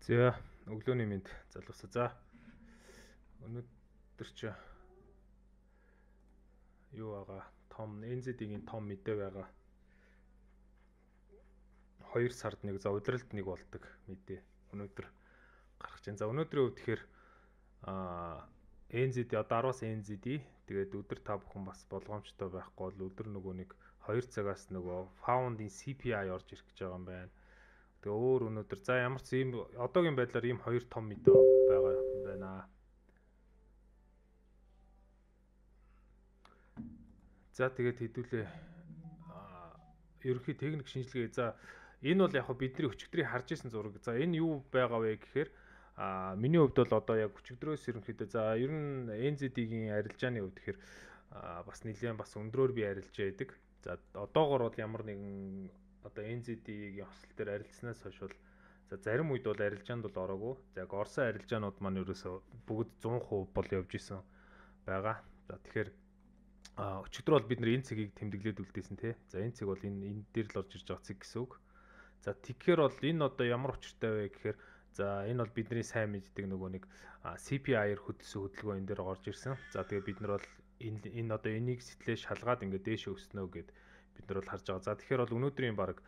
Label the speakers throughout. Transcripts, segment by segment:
Speaker 1: За өглөөний мэнд залуусаа. За өнөөдөр чи юу байгаа? Том NZ-ийн том мэдээ байгаа. 2 сард нэг за удиралд нэг болдог мэдээ. Өнөөдөр гарах чинь. За өнөөдрийн хувьд тэгэхээр NZ одоо 10-аас NZ тэгээд өдөр та бүхэн бас болгоомжтой байхгүй бол өдөр нөгөө нэг 2 цагаас нөгөө Found-ийн CPI орж ирэх гэж байгаа юм байна. Тэгээ өөр өнөөдөр за ямар ч ийм одоогийн байдлаар ийм 2 том мэдээ байгаа юм байна. За тэгээд хэдүүлээ ерөнхий техник шинжилгээ. За энэ бол яг бидний өчигдрийг харж исэн зураг. За энэ юу байгаа вэ гэхээр миний хувьд бол одоо яг өчигдрөөс ерөнхийдөө за ер нь NZ-ийн арилжааны хувьд гэхээр бас нэлээд бас өндрөөр би арилж яадаг. За одоогоор бол ямар нэгэн одоо NZ-ийн хослол дээр арилжснаас хойш бол за зарим үед бол арилжаанд бол ороогүй. За яг Орсын арилжаанууд маань ерөөсөө бүгд 100% бол явж исэн байгаа. За тэгэхээр өчигдөр бол бид энэ цэгийг тэмдэглээд үлдээсэн тий. За энэ цэг бол энэ дээр л орж ирж байгаа цэг гэсэн үг. За тэгэхээр бол энэ одоо ямар учиртай вэ гэхээр за энэ бол бидний сайн мэддэг нөгөө нэг CPI-ээр хөдөлсөн хөдөлгөөн энэ дээр орж ирсэн. За тэгээ бид нар бол энэ одоо энийг сэтлээ шалгаад ингээд дээшээ өснө гэд бид нар бол харж байгаа. За тэгэхээр бол өнөөдрийн баг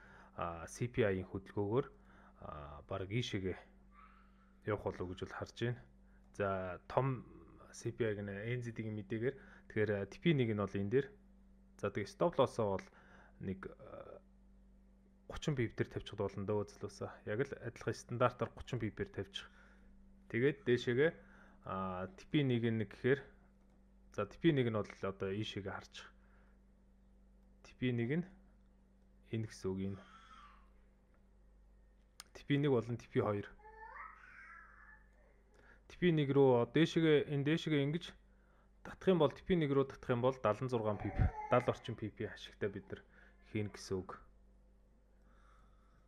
Speaker 1: CPI-ийн хөдөлгөөгөөр баг ийшээгээ явах болов гэж бол харж байна. За том CPI-г NZ-ийн мэдээгээр тэгэхээр TP1 нь бол энэ дээр. За тэгээ stop loss-оо бол нэг 30 пип-тер тавьчих болно дөө залуусаа. Яг л адилхан стандартаар 30 пип-ээр тавьчих. Тэгээд дээшээгээ TP1 нь гэхээр за TP1 нь бол одоо ийшээгээ харчих. TP1 нь энэ гэсэн үг юм. TP1 болон TP2. TP1 рүү дээшээгээ энэ дээшээгээ ингэж татах юм бол TP1 рүү татах юм бол 76 пип 70 орчим пип ашигтай бид нар хийн гэсэн үг.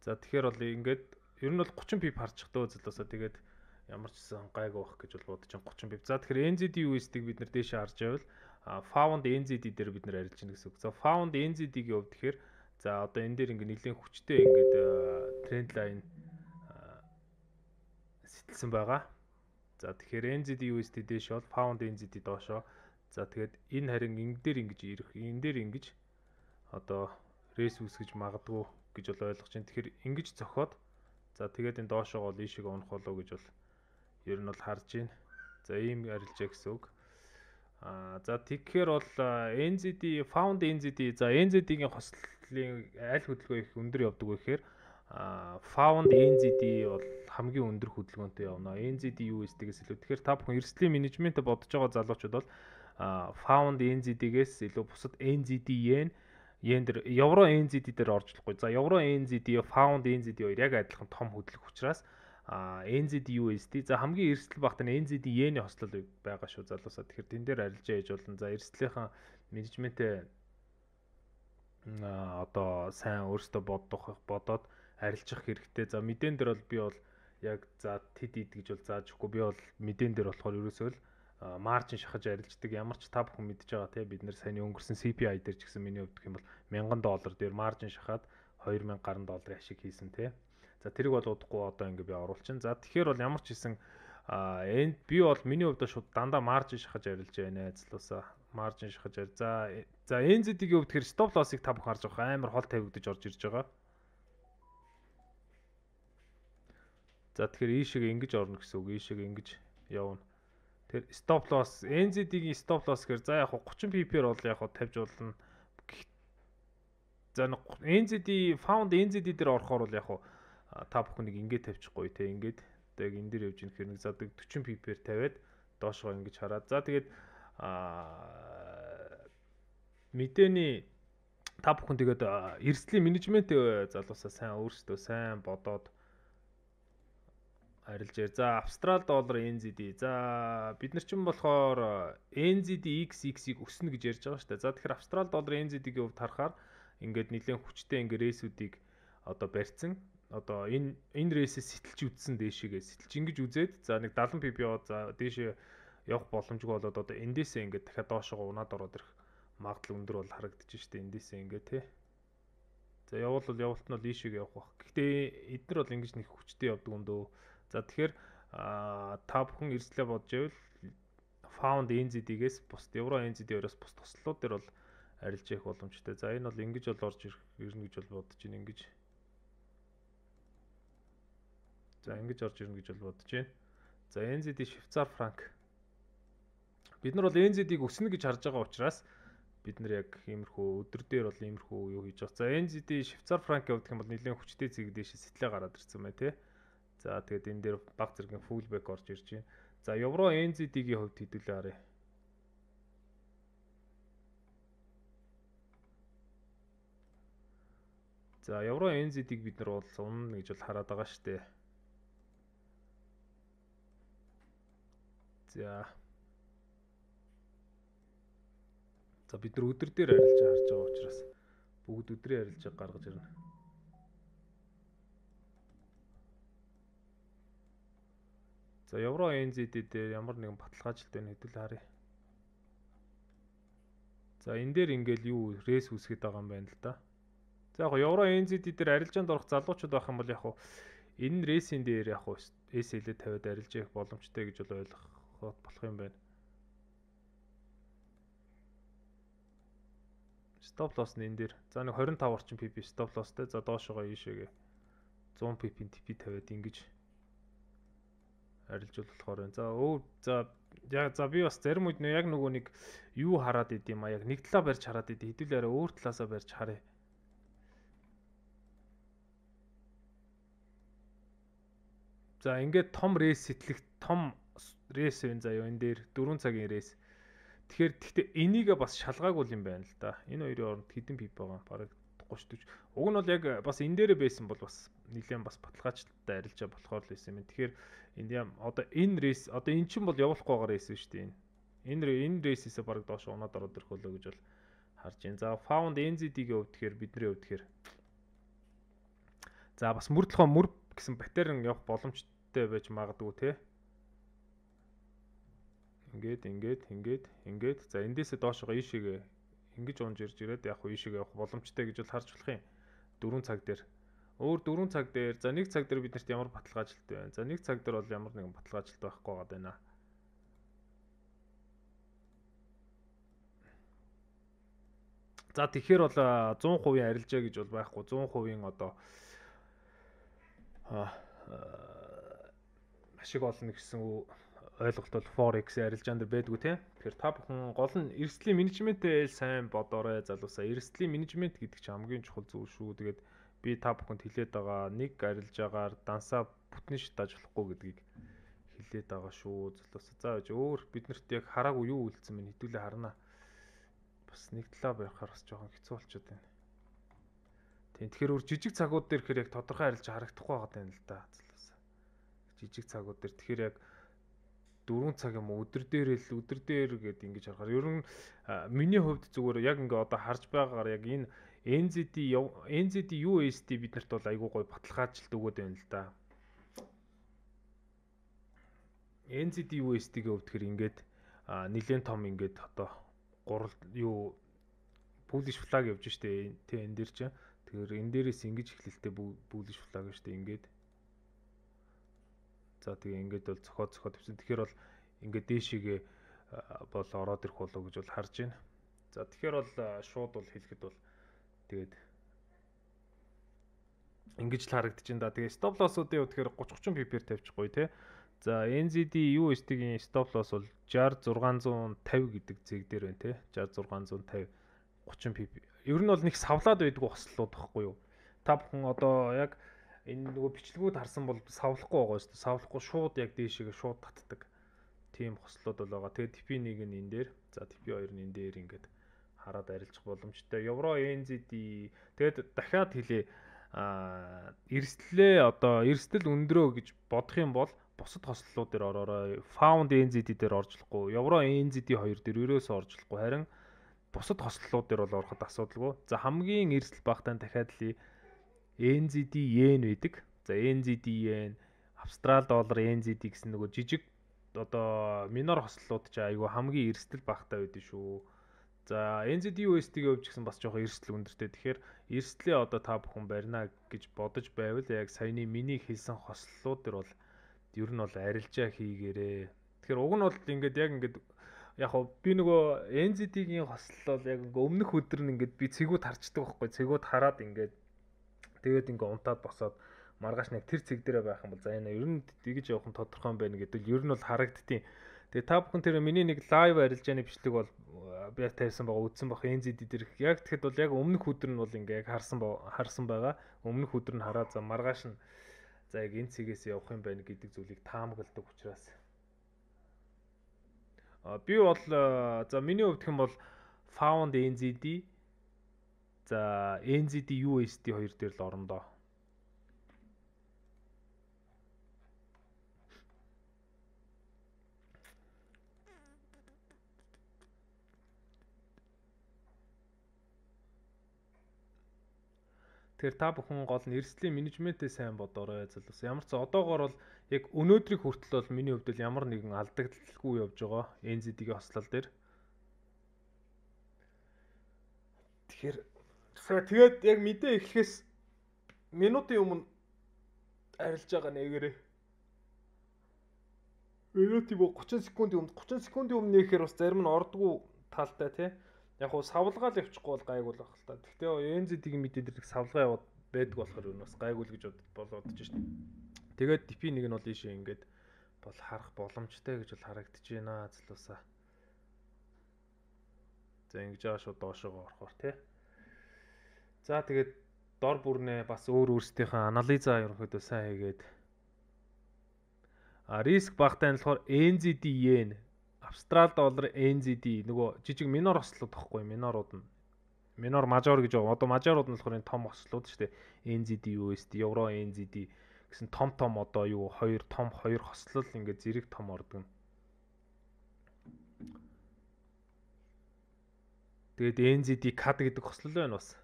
Speaker 1: За тэгэхээр бол ингээд ер нь бол 30 пип харчих дөө залуусаа. Тэгээд ямар ч гэсэн гайг байх гэж бол бодож 30 пип. За тэгэхээр NZD USD-г бид нар дээшээ харж байвал Found NZD дээр бид нар арилж гэнэ гэсэн үг. За Found NZD-гийн хувьд тэгэхээр за одоо энэ дээр ингээд нэлээд хүчтэй ингээд тренд лайн сэтэлсэн байгаа. За тэгэхээр NZD USD дээш бол Found NZD доошоо. За тэгээд энэ харин энэ дээр ингэж ирэх, энэ дээр ингэж одоо рейс үүсгэж магадгүй гэж бол ойлгож байна. Тэгэхээр ингэж зохиод за тэгээд энэ доошоо бол ийшээ унах болов гэж бол ер нь бол харж байна. За ийм арилжаа гэсэн үг. За тэгэхээр бол NZD Found NZD за NZD-ийн хослолын аль хөдөлгөөн их өндөр явдаг вэ гэхээр Found NZD бол хамгийн өндөр хөдөлгөөнтэй явна. NZD USD-гээс илүү. Тэгэхээр та бүхэн эрсдлийн менежментэ бодож байгаа залуучууд бол Found NZD-гээс илүү бусад NZD yen дээр евро NZD дээр оржлохгүй. За евро NZD Found NZD хоёр яг адилхан том хөдөлгөх учраас NZD USD за хамгийн эрсдэл багтаа NZD yen-ийн хослол байгаа шүү залуусаа. Тэгэхээр тэн дээр арилжаа хийж болно. За эрсдлийнхэн менежментээ одоо сайн өөрсдөө бодоод арилжах хэрэгтэй. За мэдэн дээр бол би бол яг за тэд гэж бол зааж өгөхгүй. Би бол мэдэн дээр болохоор ерөөсөө л маржин шахаж арилждаг. Ямар ч та бүхэн мэдж байгаа те бид нэр сайн өнгөрсөн CPI дээр ч гэсэн миний хувьд гэх юм бол $1000 дээр маржин шахаад 2000 гаруй долларын ашиг хийсэн те. За тэрийг бол удахгүй одоо ингээ би оруулчин. За тэгэхээр бол ямар ч хийсэн энд би бол миний хувьд шууд дандаа маржин шахаж арилж байна залуусаа. Маржин шахаж за NZD-ийн хувьд тэгэхээр stop loss-ыг та бүхэн харж байгаа амар хол тавигдаж орж ирж байгаа. За тэгэхээр ийшээгээ ингэж орно гэсэн үг. Ийшээгээ ингэж явна. Тэр stop loss NZD-ийн stop loss гэхээр за яг 30 пип-ээр бол яг тавьж болно. За NZD Found NZD дээр орохоор бол яг та бүхэн нэг ингэж тавьчихгүй те ингээд яг энэ дээр явж ирэх хэрэг задаг 40 пип-ээр тавиад доошоо ингэж хараад за тэгээд мэдээний та бүхэн тэгээд эрсдлийн менежмент залуусаа сайн өөрсдөө сайн бодоод арилжээ. За Австрал доллар NZD. За бид нар ч юм болохоор NZD XX-ийг өснө гэж ярьж байгаа шүү дээ. За тэгэхээр Австрал доллар NZD-гийн хувьд харахаар ингээд нэлээд хүчтэй ингээд рейсүүдийг одоо барьсан. Одоо энэ рейсээс сэтэлж үтсэн дээшээгээ сэтэлж ингэж үзээд за нэг 70 пип яваад за дээшээ явах боломжгүй болоод одоо эндээсээ ингээд дахиад доошоо унаад ороод ирэх магадлал өндөр бол харагдаж штэ эндээсээ ингээд тий. За явбал явалт нь бол ийшээгээ явах бах. Гэхдээ эдгээр бол ингэж нэг хүчтэй явдаг өндөө. За тэгэхээр та бүхэн эрсдлээ бодж ивэл found NZD-гээс бус евро NZD-оос бус тослолууд дээр бол арилж явах боломжтой. За энэ бол ингэж бол орж ирнэ гэж бол бодож байна ингэж. За ингэж орж ирнэ гэж бол бодож байна. За NZD Швейцар франк. Бид нар бол NZD-г өснө гэж харж байгаа учраас бид нар яг иймэрхүү өдөр дээр бол иймэрхүү юу хийж байгаа. За NZD Швейцар франк явуулах юм бол нэлээд хүчтэй зэг дэше сэтлээ гараад ирсэн бай тээ. За тэгээд энэ дээр баг зэргийн фулбэк орж ирж байна. За евро NZD-гийн хувьд хэдүүлээ харъя. За евро NZD-г бид нар бол унана гэж бол хараад байгаа шүү дээ. За бид нар өдөр дээр арилж харж байгаа учраас бүгд өдрийн арилжааг гаргаж ирнэ. За евро NZD дээр ямар нэгэн баталгаажилт байна хэдүүлээ харъя. За энэ дээр ингээл юу рейс үүсгэж байгаа юм байна л да. За яг евро NZD дээр арилжаанд орох залуучууд байх юм бол яг энэ рейсийн дээр яг SL-д тавиад арилж явах боломжтой гэж бол ойлгоход болох юм байна. Stop loss нь энэ дээр. За нэг 25 орчим PP stop lossтэй. За доошогоо ийшээгээ 100 PP-ийн TP тавиад ингэж арилж болохоор байна. За би бас зарим үед яг нөгөө нэг юу хараад идэм а яг нэг талаа барьж хараад идэв. Хэдүүлээрээ өөр талаасаа барьж харъя. За ингээд том рейс сэтлэх том рейс байна заяа энэ дээр 4 цагийн рейс. Тэгэхээр энийгээ бас шалгаагүй юм байна л да. Энэ хоёрын оронд хэдэн пип байгаа? Бараг 30 40. Уг нь бол яг бас энэ дээрээ байсан бол бас нэлээд бас баталгаажтай арилжаа болохоор л байсан юм. Тэгэхээр энэ одоо энэ рейс одоо эн чинь бол явуулахгүй байгаа рейс шүү дээ энэ. Энэ рейсээсээ бараг доош унаад ороод ирэх болоо гэж бол харж байна. За found NZD-гийн хувьд тэгэхээр бидний хувьд тэгэхээр за бас мөр гэсэн батарейн явах боломжтой байж магадгүй те. Ингээд за эндээсээ доошоо ийшээгээ ингэж унж ирж ирээд яг ийшээгээ явах боломжтой гэж бол харж болох юм. 4 цаг дээр. Өөр 4 цаг дээр за 1 цаг дээр биднэрт ямар баталгаажилт байна? За 1 цаг дээр бол ямар нэгэн баталгаажилт байхгүй байгаа даа. За тэгэхээр бол 100% арилжаа гэж бол байхгүй. 100% одоо ашиг олно гэсэн ойлголт бол Forex арилжаан дээр байдгүй тийм. Тэгэхээр та бүхэн гол нь эрсдлийн менежментээ сайн бодоорой залуусаа. Эрсдлийн менежмент гэдэг чинь хамгийн чухал зүйл шүү. Тэгээд би та бүхэнд хэлээд байгаа нэг арилжаагаар дансаа бүтэн шатааж болохгүй гэдгийг хэлээд байгаа шүү залуусаа. За өөр биднэрт яг хараагүй юу үлдсэн мэн хэдүүлээ харнаа. Бас нэг талаа байхаар бас жоохон хэцүү болчиход байна. Тийм тэгэхээр өөр жижиг цагууд дээр хэрэг яг тодорхой арилжаа харагдахгүй байгаа юм л да залуусаа. Жижиг цагууд дээр тэгэхээр яг 4 цаг юм өдөр дээр гээд ингэж харахаар ер нь миний хувьд зүгээр яг ингээ одоо харж байгаагаар яг энэ NZD USD биднэрт бол айгүй гоё баталгаажилт өгөөд байна л да. NZD USD-гийн хувьд тэгэхээр ингээд нэлээд том ингээд одоо bullish flag явж штэ тэ энэ дээр чинь. Тэгэхээр энэ дээрээс ингэж эхлэлтэй bullish flag штэ ингээд. За тэгээ ингээд бол цохоод тавьсан. Тэгэхээр бол ингээд дээшигээ бол ороод ирэх болов гэж бол харж байна. За тэгэхээр бол шууд бол хэлэхэд бол тэгээд ингэж л харагдаж байна да. Тэгээ stop loss-уудын тэгэхээр 30-30 PP-ээр тавьчихгүй те. За NZD USD-гийн stop loss бол 60650 гэдэг зэг дээр байна те. 60650 30 PP. Ер нь бол нэг савлаад байдгүй хослолууд байхгүй юу? Та бүхэн одоо яг энэ нөгөө бичлэгүүд харсан бол савлахгүй байгаа шүү дээ. Савлахгүй шууд яг дээшээгээ шууд татдаг. Тийм хослолууд бол байгаа. Тэгээд TP1 нь энэ дээр, за TP2 нь энэ дээр ингээд хараад арилжах боломжтой. Евро NZD тэгээд дахиад хэлээ эрсдэл өндрөө гэж бодох юм бол бусад хослолууд дээр ороорой. Found NZD дээр орж болохгүй. Евро NZD 2 дээр ерөөсөө орж болохгүй. Харин бусад хослолууд дээр бол ороход асуудалгүй. За хамгийн эрсдэл багтаан дахиад хэлээ. NZD yen байдаг. За NZD yen, Австрали доллар NZD гэсэн нөгөө жижиг одоо минор хослолууд ч айгүй хамгийн эрсдэл багтаа байдаг шүү. За NZD USD-гийн хувьд ч гэсэн бас жоохон эрсдэл өндөртэй. Тэгэхээр эрсдлээ одоо та бүхэн барина гэж бодож байвал яг саяны миний хэлсэн хослолууд дээр бол Ер нь бол арилжаа хийгээрээ. Тэгэхээр уг нь бол ингээд яг ингээд яг хоо би нөгөө NZT-гийн хослол бол яг ингээ өмнөх өдөр нь ингээд би цэгүүд харчдаг байхгүй. Цэгүүд хараад ингээд тэгээд ингээ унтаад босоод маргааш нэг тэр цэг дээрээ байх юм бол за энэ ер нь тэгж явах нь тодорхой юм байна гэдэг ер нь бол харагдтiin. Тэгээ та бүхэн тэр миний нэг лайв арилжааны бичлэг бол би тавьсан байгаа үзсэн баг NZT дээр. Яг тэгэхэд бол яг өмнөх өдөр нь бол ингээ яг харсан байгаа. Өмнөх өдөр нь хараад за маргааш нь за яг энэ цэгээс явах юм байна гэдэг зүйлийг таамагладаг учраас би бол за миний хувьд гэх юм бол found NZD за NZD USD хоёр дээр л орно доо. Тэгэхээр та бүхэн гол нь эрсдлийн менежментээ сайн бодоорой залуус. Ямар ч одоогоор бол яг өнөөдрийг хүртэл бол миний хувьд л ямар нэгэн алдагдaltaгүй явж байгаа NZD-ийн хослол дээр. Тэгээд яг мэдээ эхлэхээс минутын өмнө арилж байгаа нэгээрээ. Минутын 30 секундын өмнө нэхэхээр бас зарим нь ордгоо талтай тий. Яг хуу савлгаал явчихгүй бол гайгүй л байх л та. Гэхдээ NZT-ийн мэдээ дээр савлгаа яваад байдаг болохоор юу бас гайгүй л гэж бодож шít. Тэгээд DP нэг нь бол ийшээ ингээд бол харах боломжтой гэж бол харагдаж байна залуусаа. За ингэж байгаа шүү доошоо орохоор тий. За тэгээд дор бүрнээ бас өөрсдийнхээ анализа ерөнхийдөө сайн хийгээд риск багтаа нь болохоор NZD yen, Австрали доллар NZD нөгөө жижиг минор ослууд тахгүй минорууд нь. Минор мажор гэж байгаа. Одоо мажорууд нь болохоор энэ том ослууд шүү дээ. NZD USD, евро NZD гэсэн том одоо юу хоёр хослол ингээд зэрэг том ордог. Тэгээд NZD CAD гэдэг хослол байна бас.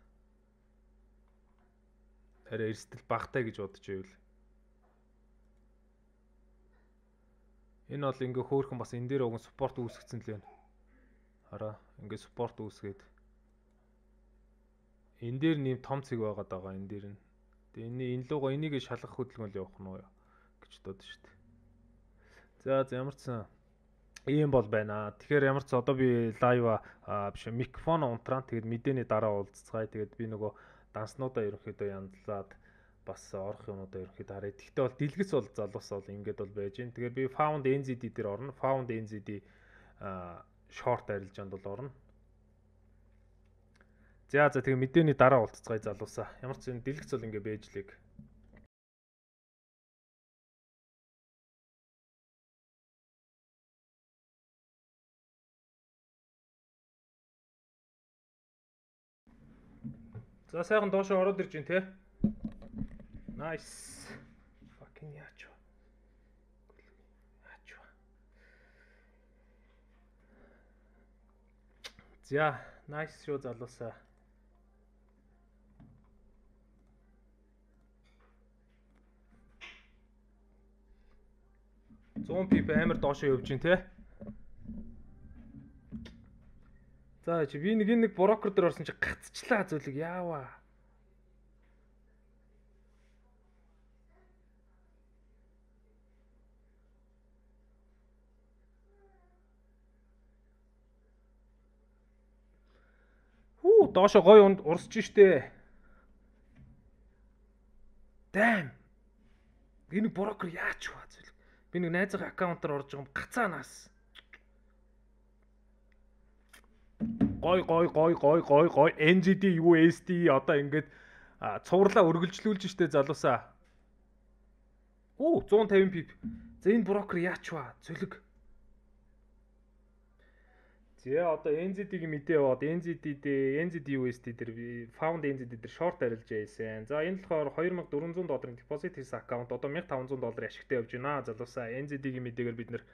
Speaker 1: Арай эрсдэл багтаа гэж бодож байвал. Энэ бол ингээ хөөхөн бас энэ дээр уг спорт үүсгэсэн л байна. Хараа ингээ спорт үүсгээд. Энэ дээр нэм том цэг байгаад байгаа энэ дээр нь. Тэгээ энэ лугаа энийг шалгах хөдөлгөөн л явах нь уу гэж бодож штэ. За ямар ч сан ийм бол байна. Тэгэхээр ямар ч одоо би лайва биш микрофон унтраан тэгээд мэдээний дараа уулзцгаая. Тэгээд би нөгөө данснуудаа ерөнхийдөө янзлаад бас орох юмудаа ерөнхийдөө харъя. Тэгтээ бол дэлгэц бол залуус бол ингэж бол байж гин. Тэгээд би found NZD дээр орно. Found NZD short арилжаанд бол орно. За тэгээ мэдээний дараа уулзцгаая залуусаа. Ямар ч юм дэлгэц бол ингэ байж лэг. За сайхан доошоо ороод ирж гин те. Nice. Fucking яач. За, nice шүү залуусаа. Зүүн пип амар доошоо явж гин те. За чи би нэг брокер дээр орсон чи гацчлаа зүйлэг яаваа. Хүү доошоо гой урсж штэ. Дэм. Энэ брокер яач вэ зүйлэг. Би нэг найзынхаа аккаунтаар орж байгаа юм гацаанаас. Гой NZD USD одоо ингээд цувралаа өргөлжлүүлж штэ залуусаа. Оо 150 пип. За энэ брокер яач вэ? Цөлөг. За одоо NZD-ийн мэдээ яваад NZD USD дээр found NZD дээр short арилж яйсэн. За энэ болохоор $2400 депозит хийсэн аккаунт одоо $1500 ашигтай явж байна. Залуусаа NZD-ийн мэдээгээр бид нэр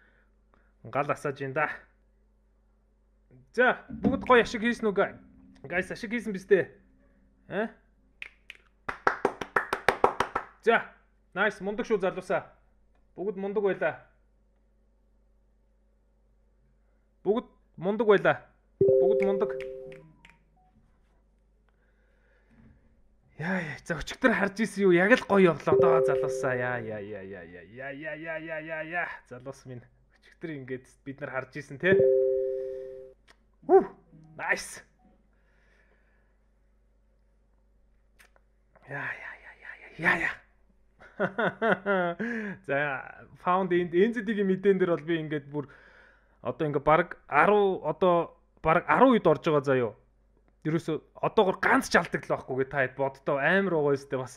Speaker 1: гал асааж байна да. За бүгд гоё ашиг хийсэн үү? Guys ашиг хийсэн биз дээ. За nice мундаг шүү залуусаа. Бүгд мундаг байлаа. Бүгд мундаг байлаа. Бүгд мундаг. Яа яа за өчигдөр харж исэн юу яг л гоё явлаа доо залуусаа яа залуус минь өчигдөр ингээд бид нар харж исэн те. Nice. Яа. За found NZD-ийн мэдэн дээр бол би ингээд бүр одоо ингээд баг 10 одоо баг 10 үед орж байгаа заа юу. Ерөөсө одоогор ганц ч алддаг л байхгүй гэ та хэд бодтоо амар байгаа өстэй бас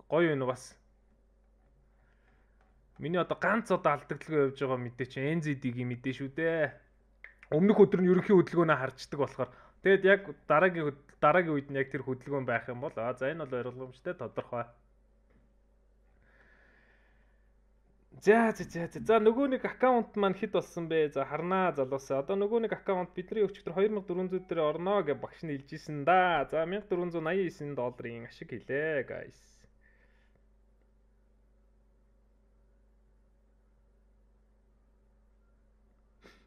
Speaker 1: гоё юм бас. Миний одоо ганц одоо алдагдлага явж байгаа мэдээ чи NZD-ийн мэдээ шүү дээ. Өмнөх өдөр нь ерөнхий хөдөлгөөнөө харждаг болохоор тэгэд яг дараагийн үед нь яг тэр хөдөлгөөн байх юм бол за энэ бол ойлгомжтой тодорхой. За нөгөө нэг аккаунт маань хэд болсон бэ? За харнаа залуусаа. Одоо нөгөө нэг аккаунт бидний өчигдөр 2400 дээр орно гэж багш нь хэлжсэн да. За $1489 ашиг хийлээ, guys.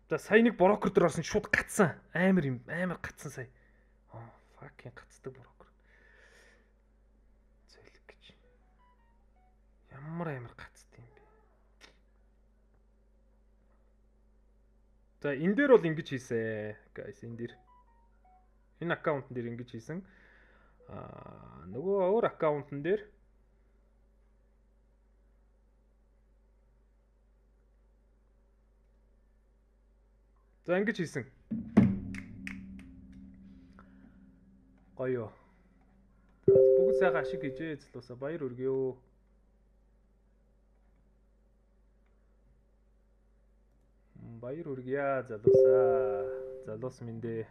Speaker 1: За сая нэг брокер дээр орсон шууд гацсан. Амар гацсан сая. Fucking гацдаг брокер. Зэлэг гэж. Ямар амар гацдаг юм бэ? За энэ дээр бол ингэж хийсэн guys энэ дээр. Энэ аккаунтн дээр ингэж хийсэн. Нөгөө өөр аккаунтн дээр за ингэж хийсэн. Гоё. Бүгд сайхан ашиг хийжээ залуусаа баяр хүргэё. Баяр хүргье залуусаа. Залуус минь дээ.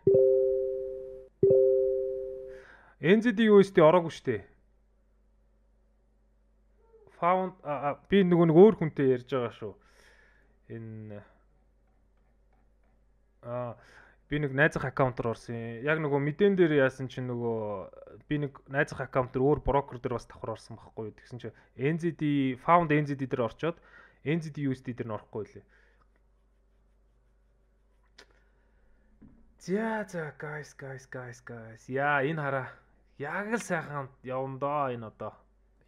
Speaker 1: NZD USD ороогүй штэ. Found би нөгөө нэг өөр хүнтэй ярьж байгаа шүү. Энэ би нэг найзах аккаунтаар орсон. Яг нөгөө мэдэн дээр яасан чинь нөгөө би нэг найзах аккаунтаар өөр брокер дээр бас давхар орсон байхгүй юу. Тэгсэн чинь NZD Found NZD дээр орчоод NZD USD дээр нь орохгүй лээ. За guys. Яа энэ хараа. Яг л сайхан явна доо энэ одоо.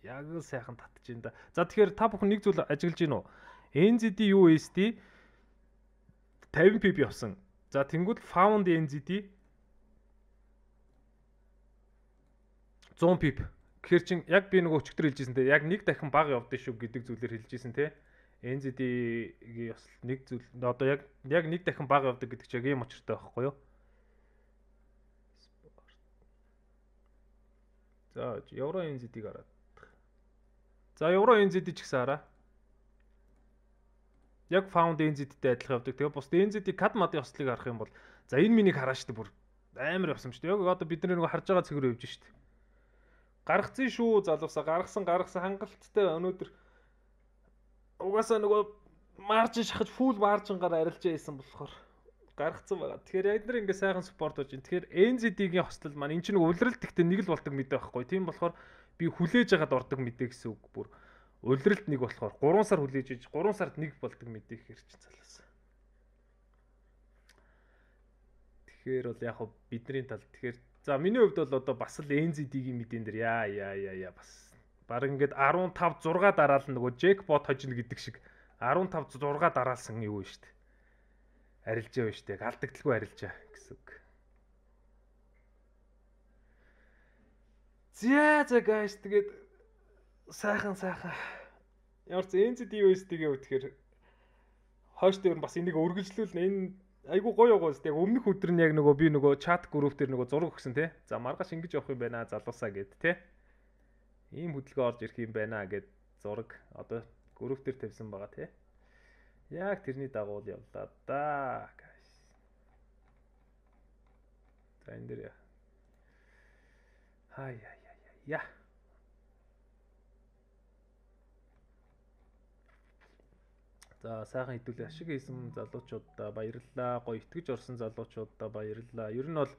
Speaker 1: Яг л сайхан татж ин да. За тэгэхээр та бүхэн нэг зүйл ажиглаж гин үү? NZD USD 50 pip явсан. За тэнгууд Found NZD 100 pip. Тэгэхээр чин яг би нөгөө өчтөр хэлжсэн те. Яг нэг дахин бага явдсан шүү гэдэг зүйлээр хэлжсэн те. NZD-гийн бас нэг зүйл одоо яг нэг дахин бага явдаг гэдэг чинь ийм очиртай байхгүй юу? За евро NZD-г хараад. За евро NZD ч гэсэн хараа. Яг Found NZD-тэй адилхан явдаг. Тэгээ бус NZD CAD мад явслыг харах юм бол за энэ минийг хараа штэ бүр амар явсан шүү дээ. Яг одоо бид нар нөгөө харж байгаа цэгрөө явж штэ. Гаргацсан шүү залуусаа гаргасан хангалттай өнөөдөр угаасаа нөгөө маржин шахаж фул маржингаар арилж яйсан болохоор гаргацсан байгаа. Тэгэхээр яг нар ингээ сайхан спорт болж байна. Тэгэхээр NZD-гийн хостол маань эн чинь улиралт гэхдээ нэг л болдог мэдээ байхгүй. Тийм болохоор би хүлээж хагаад ордог мэдээ гэсэн үг. Бүр улиралт нэг болохоор 3 сар хүлээж иж 3 сард нэг болдог мэдээ гэхэр чинь залуусаа. Тэгэхээр бол яг бидний тал тэгэхээр за миний хувьд бол одоо бас л NZD-гийн мэдэн дээр яа бас баг ингээд 15 6 дараал нөгөө джекпот хожно гэдэг шиг 15 6 дараалсан юу вэ штэ. Арилж явна штэ. Алдагдaltaгүй арилжаа гэсэн үг. За guys тэгээд сайхан ямар ч NZD USD-гээ үтгэхээр хойш дээр бас энийг өргөжлүүлнэ. Энэ айгу гоё гоос яг өмнөх өдөр нь яг нөгөө би нөгөө чат групп дээр нөгөө зураг өгсөн те. За маргааш ингэж явах юм байна залуусаа гэд те. Ийм хөдөлгөөн орж ирэх юм байна гэд зураг одоо групп дээр тавьсан байгаа те. Яг тэрний дагуу л явлаа да. За энэ дээр яа. За сайхан хэдүүлээ ашиг хийсэн залуучуудаа баярлалаа. Гоё итгэж орсон залуучуудаа баярлалаа. Ер нь бол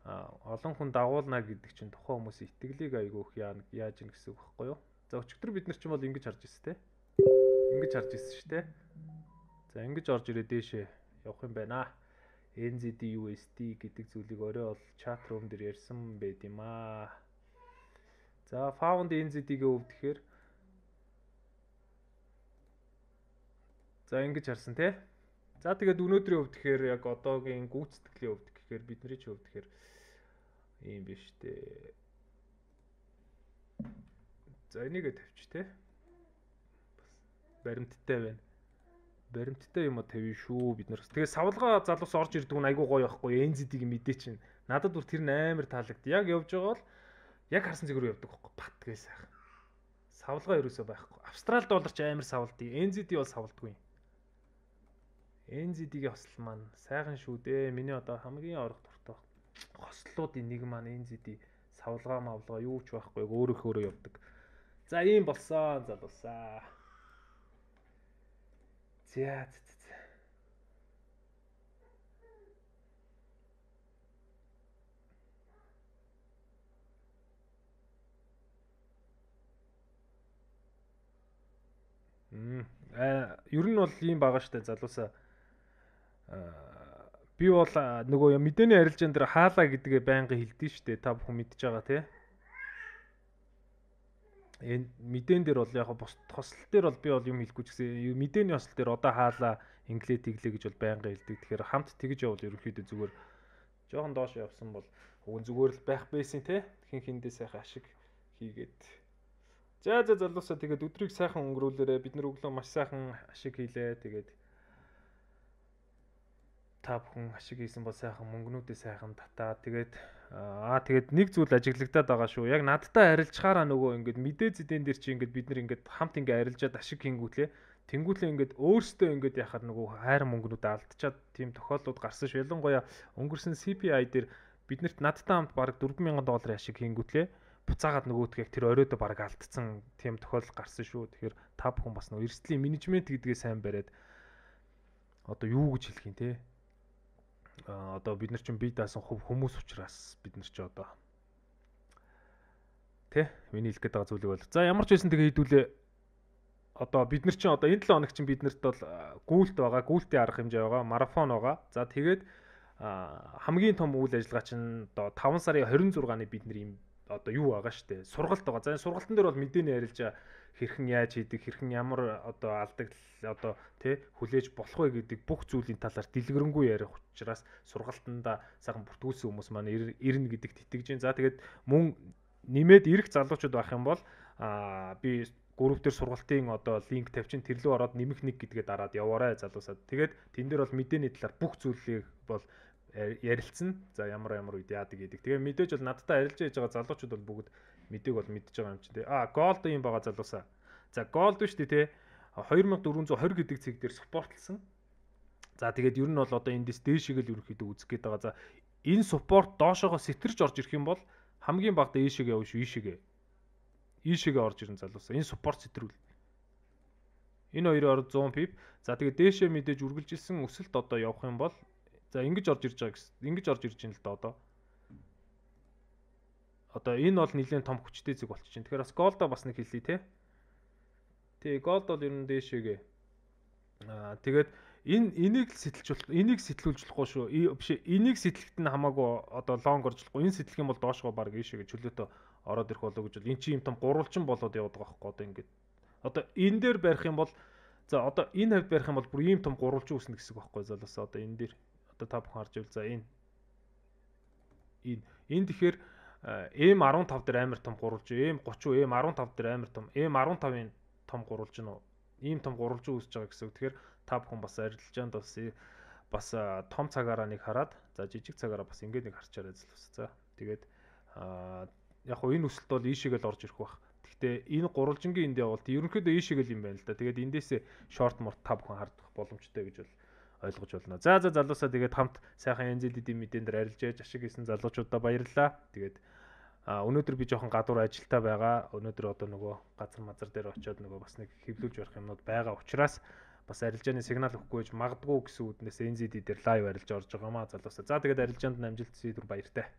Speaker 1: олон хүн дагуулна гэдэг чинь тухайн хүмүүсийн итгэлийг айгүйх яаж ийн гэсэн үг байхгүй юу? За өчигдөр бид нар ч юм бол ингэж харж ирсэн те. Ингэж харж ирсэн шүү те. За ингэж орж ирээ дээшээ явах юм байна. NZD USD гэдэг зүйлийг өөрөө бол чат рум дээр ярьсан байд юм аа. За found NZD-гээ өв тэгэхээр за ингэж харсан тий. За тэгээд өнөөдрийн хувьд тэгэхээр яг одоогийн гүйцэтгэлийн хувьд гэхээр бидний ч хувьд тэгэхээр ийм биш дээ. За энийгээ тавьчих тий. Баримттай байна. Баримттай юм а тавь шүү бид нар. Тэгээд савлгаа залуус орж ирдэг нь айгуу гоё байхгүй NZD-г мэдээ чинь. Надад бүр тэр нь амар таалагдав. Яг явж байгаа бол яг харсан зэгрүү явдаг байхгүй бат гээ сайхан. Савлгаа ерөөсөө байхгүй. Австрал доллар ч амар савлдгийг. NZD бол савлдаггүй. NZD-гийн хосол маань сайхан шүү дээ. Миний одоо хамгийн орох дуртай хослуудын нэг маань NZD савлгаа мавлгаа юу ч байхгүй өөрөө явдаг. За ийм болсон залуусаа. За. Ер нь бол ийм байгаа штэ залуусаа. Би бол нөгөө мэдээний арилжаан дээр хаалаа гэдгээ байнга хэлдэг штэ. Та бүхэн мэдж байгаа тий. Энэ мэдэн дээр бол яг бус хосол дээр бол би бол юм хэлэхгүй ч гэсэн мэдээний хосол дээр одоо хаалаа инглээ тэглээ гэж бол байнга хэлдэг. Тэгэхээр хамт тэгж явал ерөнхийдөө зүгээр жоохон доош явсан бол уг нь зүгээр л байх байсан те. Хин хиндээ сайхан ашиг хийгээд. За залуусаа тэгээд өдрийг сайхан өнгөрүүлээрэ бид нар өглөө маш сайхан ашиг хийлээ. Тэгээд та бүхэн ашиг хийсэн бол сайхан мөнгнүүдээ сайхан татаа. Тэгээд тэгээд нэг зүйл ажиглагдаад байгаа шүү. Яг надтай арилжахаараа нөгөө ингээд мэдээ зэдэн дээр чи ингээд бид нар ингээд хамт ингээд арилжаад ашиг хийнгүүтлээ. Тэнгүүтлээ ингээд өөрсдөө ингээд яхаар нөгөө хайр мөнгнүүдээ алдчихад тийм тохиолдлууд гарсан шүү. Ялангуяа өнгөрсөн CPI дээр биднэрт надтай хамт бараг $4,000 ашиг хийнгүүтлээ. Буцаагаад нөгөөдгөө яг тэр оройдоо бараг алдсан тийм тохиолдол гарсан шүү. Тэгэхээр та бүхэн бас нөгөө эрсдлийн менежмент гэдгээ сайн бариад одоо юу гэж хэлэх юм те. Одоо бид нар чинь бие даасан хүмүүс учраас бид нар чи одоо тэ миний хэлэх гээд байгаа зүйлийг бол за ямар ч байсан тэгээ хийдүүлээ одоо бид нар чинь одоо энэ 7 хоног чинь биднэрт бол гүйлт байгаа гүйлтийн арга хэмжээ байгаа марафон байгаа за тэгээд хамгийн том үйл ажиллагаа чинь одоо 5 сарын 26-ны бид нар юм одоо юу байгаа штэ сургалт байгаа за энэ сургалтын дээр бол мэдээний арилжаа хэрхэн яаж хийдэг хэрхэн ямар одоо алдагдал одоо тий хүлээж болох вэ гэдэг бүх зүйлийн талаар дэлгэрэнгүй ярих учраас сургалтанда сайхан бүртгүүлсэн хүмүүс маань ирнэ гэдэгт итгэж байна. За тэгээд мөн нэмээд ирэх залуучууд байх юм бол би групп дээр сургалтын одоо линк тавьчин тэр лөө ороод нэмэх нэг гэдгээ дараад яваарай залуусаад. Тэгээд тэн дээр бол мэдээний талаар бүх зүйлийг бол ярилцсан. За ямар үед яадаг гэдэг. Тэгээ мэдээж бол надтай арилжаа хийж байгаа залуучууд бол бүгд мэдээг бол мэдж байгаа юм чинь тий. Голд юм байгаа залуусаа. За голд биш тий 2420 гэдэг цэг дээр спортлсон. За тэгээд ер нь бол одоо эндээс дээшийг л ерөнхийдөө үзэх гээд байгаа. За энэ спорт доошоогоо сэтэрч орж ирэх юм бол хамгийн багадаа ийшээгээ явна шүү ийшээгээ. Ийшээгээ орж ирэн залуусаа. Энэ спорт сэтрүүл. Энэ хоёрын орд 100 пип. За тэгээд дээшээ мэдээж үргэлжилсэн өсөлт одоо явах юм бол за ингэж орж ирж байгаа гэсэн. Ингэж орж ирж байна л да одоо. Одоо энэ бол нэлээд том хүчтэй зэг болчихно. Тэгэхээр бас голдо бас нэг хэлье те. Тий, голд бол ер нь дээшээгээ. Тэгээд энийг сэтэлүүлж болохгүй шүү. Биш энийг сэтэлэхэд нь хамаагүй одоо лонг орж болохгүй. Энэ сэтэлэх юм бол доошгоо баг ийшээгээ чөлөөтөө ороод ирэх болоо гэж бол эн чинь юм том гурвалжин болоод яваад байгаа байхгүй одоо ингээд. Одоо энэ дээр барих юм бол за одоо энэ хавьд барих юм бол бүр ийм том гурвалжин үүснэ гэсэн үг байхгүй залуусаа одоо энэ дээр одоо та бүхэн харж байвал за энэ тэгэхээр M15 дээр амар том гурвалжин, M30, M15 дээр амар том, M15-ын том гурвалжин уу? Ийм том гурвалжин үүсэж байгаа гэсэн үг. Тэгэхээр та бүхэн бас арилжаанд бас том цагаараа нэг хараад, за жижиг цагаараа бас ингээд нэг харчаарай залуус. За тэгээд яг хөө энэ өсөлт бол ийшээгээл орж ирэх бах. Гэхдээ энэ гурвалжингийн энд явуулт ерөнхийдөө ийшээгээл юм байна л да. Тэгээд эндээсээ шорт морт та бүхэн хардах боломжтой гэж бол ойлгож байна. За залуусаа тэгээд хамт сайхан NZD мэдэн дээр арилжээж ашиг хийсэн залуучуудаа баярлалаа. Тэгээд өнөөдөр би жоохон гадуур ажилтаа байгаа. Өнөөдөр одоо нөгөө газар мазар дээр очиод нөгөө бас нэг хэвлүүлж барих юмнууд байгаа учраас бас арилжааны сигнал өгөхгүй гэж магадгүй гэсэн үднээс NZD дээр лайв арилж орж байгаа маа залуусаа. За тэгээд арилжаанд амжилт хүсье баяртай.